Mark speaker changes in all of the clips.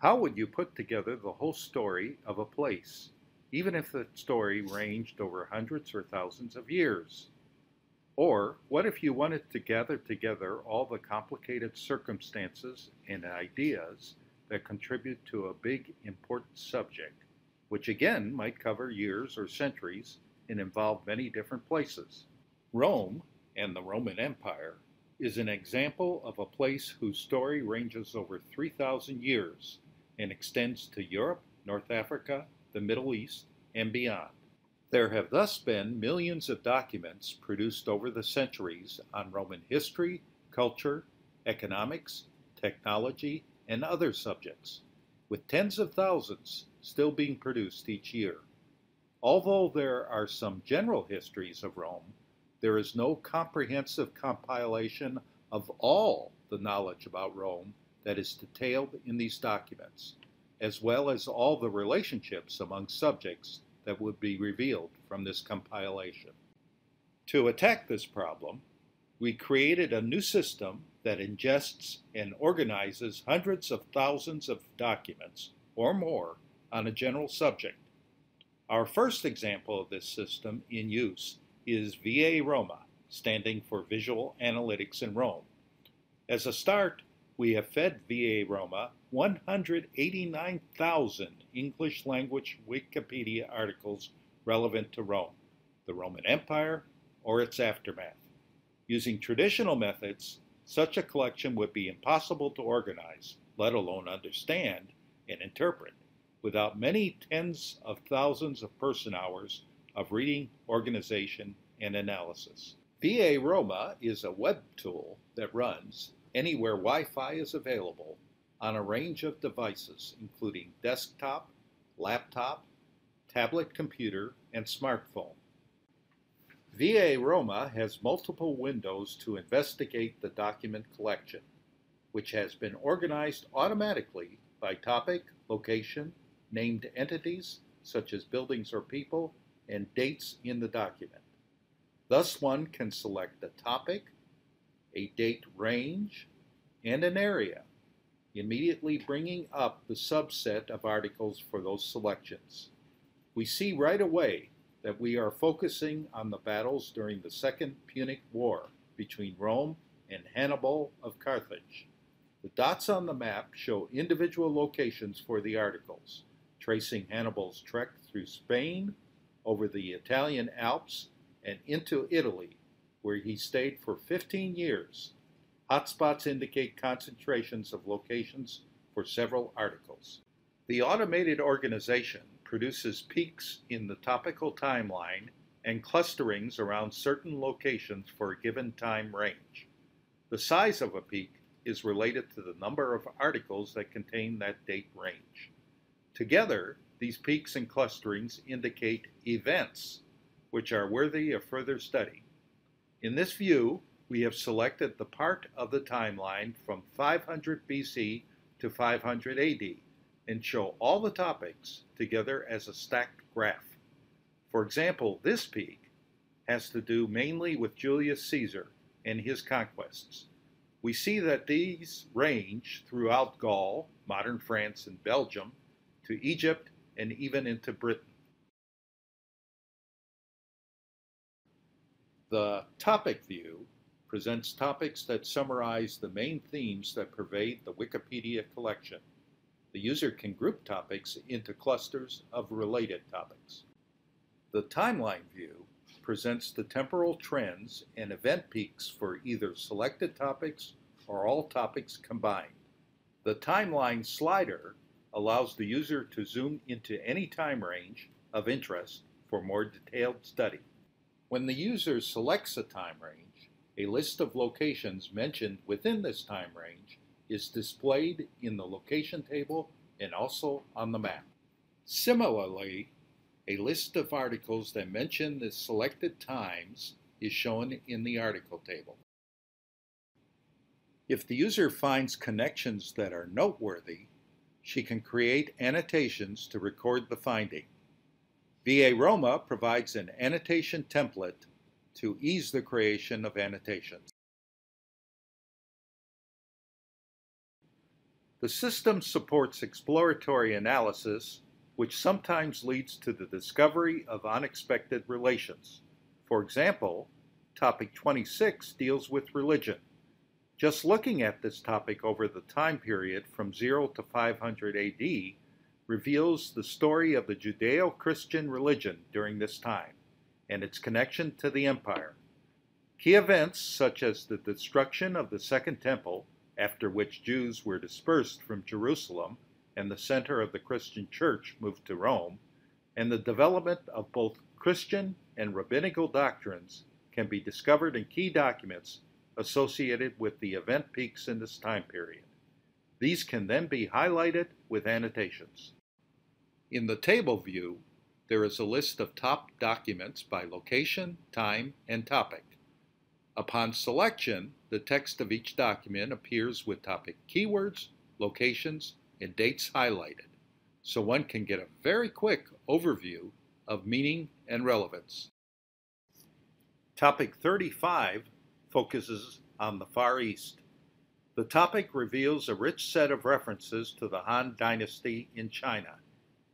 Speaker 1: How would you put together the whole story of a place, even if the story ranged over hundreds or thousands of years? Or what if you wanted to gather together all the complicated circumstances and ideas that contribute to a big, important subject, which again might cover years or centuries and involve many different places? Rome and the Roman Empire is an example of a place whose story ranges over 3,000 years and extends to Europe, North Africa, the Middle East, and beyond. There have thus been millions of documents produced over the centuries on Roman history, culture, economics, technology, and other subjects, with tens of thousands still being produced each year. Although there are some general histories of Rome, there is no comprehensive compilation of all the knowledge about Rome that is detailed in these documents, as well as all the relationships among subjects that would be revealed from this compilation. To attack this problem, we created a new system that ingests and organizes hundreds of thousands of documents or more on a general subject. Our first example of this system in use is VAiRoma, standing for Visual Analytics in Rome. As a start, we have fed VAiRoma 189,000 English language Wikipedia articles relevant to Rome, the Roman Empire, or its aftermath. Using traditional methods, such a collection would be impossible to organize, let alone understand and interpret, without many tens of thousands of person-hours of reading, organization, and analysis. VAiRoma is a web tool that runs anywhere Wi-Fi is available on a range of devices, including desktop, laptop, tablet computer, and smartphone. VAiRoma has multiple windows to investigate the document collection, which has been organized automatically by topic, location, named entities such as buildings or people, and dates in the document. Thus, one can select a topic, a date range, and an area, immediately bringing up the subset of articles for those selections. We see right away that we are focusing on the battles during the Second Punic War between Rome and Hannibal of Carthage. The dots on the map show individual locations for the articles, tracing Hannibal's trek through Spain, over the Italian Alps, and into Italy, where he stayed for 15 years. Hotspots indicate concentrations of locations for several articles. The automated organization produces peaks in the topical timeline and clusterings around certain locations for a given time range. The size of a peak is related to the number of articles that contain that date range. Together, these peaks and clusterings indicate events, which are worthy of further study. In this view, we have selected the part of the timeline from 500 BC to 500 AD and show all the topics together as a stacked graph. For example, this peak has to do mainly with Julius Caesar and his conquests. We see that these range throughout Gaul, modern France and Belgium, to Egypt, and even into Britain. The topic view presents topics that summarize the main themes that pervade the Wikipedia collection. The user can group topics into clusters of related topics. The timeline view presents the temporal trends and event peaks for either selected topics or all topics combined. The timeline slider allows the user to zoom into any time range of interest for more detailed study. When the user selects a time range, a list of locations mentioned within this time range is displayed in the location table and also on the map. Similarly, a list of articles that mention the selected times is shown in the article table. If the user finds connections that are noteworthy, she can create annotations to record the finding. VAiRoma provides an annotation template to ease the creation of annotations. The system supports exploratory analysis, which sometimes leads to the discovery of unexpected relations. For example, topic 26 deals with religion. Just looking at this topic over the time period from 0 to 500 AD reveals the story of the Judeo-Christian religion during this time and its connection to the empire. Key events such as the destruction of the Second Temple, after which Jews were dispersed from Jerusalem and the center of the Christian church moved to Rome, and the development of both Christian and rabbinical doctrines can be discovered in key documents associated with the event peaks in this time period. These can then be highlighted with annotations. In the table view, there is a list of top documents by location, time, and topic. Upon selection, the text of each document appears with topic keywords, locations, and dates highlighted, so one can get a very quick overview of meaning and relevance. Topic 35 focuses on the Far East. The topic reveals a rich set of references to the Han Dynasty in China,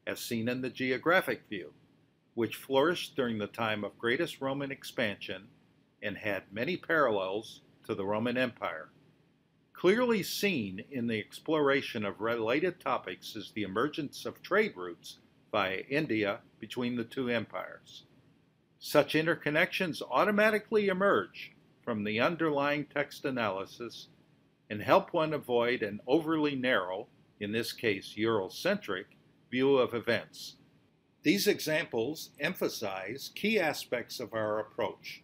Speaker 1: as seen in the geographic view, which flourished during the time of greatest Roman expansion and had many parallels to the Roman Empire. Clearly seen in the exploration of related topics is the emergence of trade routes via India between the two empires. Such interconnections automatically emerge from the underlying text analysis and help one avoid an overly narrow, in this case Eurocentric, view of events. These examples emphasize key aspects of our approach.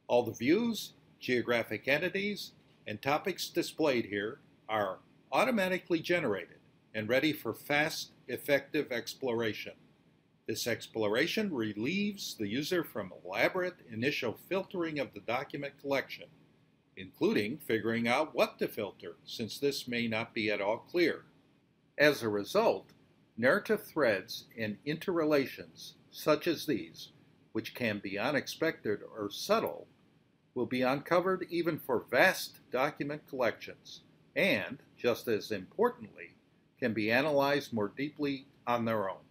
Speaker 1: All the views, geographic entities, and topics displayed here are automatically generated and ready for fast, effective exploration. This exploration relieves the user from elaborate initial filtering of the document collection, including figuring out what to filter, since this may not be at all clear. As a result, narrative threads and interrelations, such as these, which can be unexpected or subtle, will be uncovered even for vast document collections, and, just as importantly, can be analyzed more deeply on their own.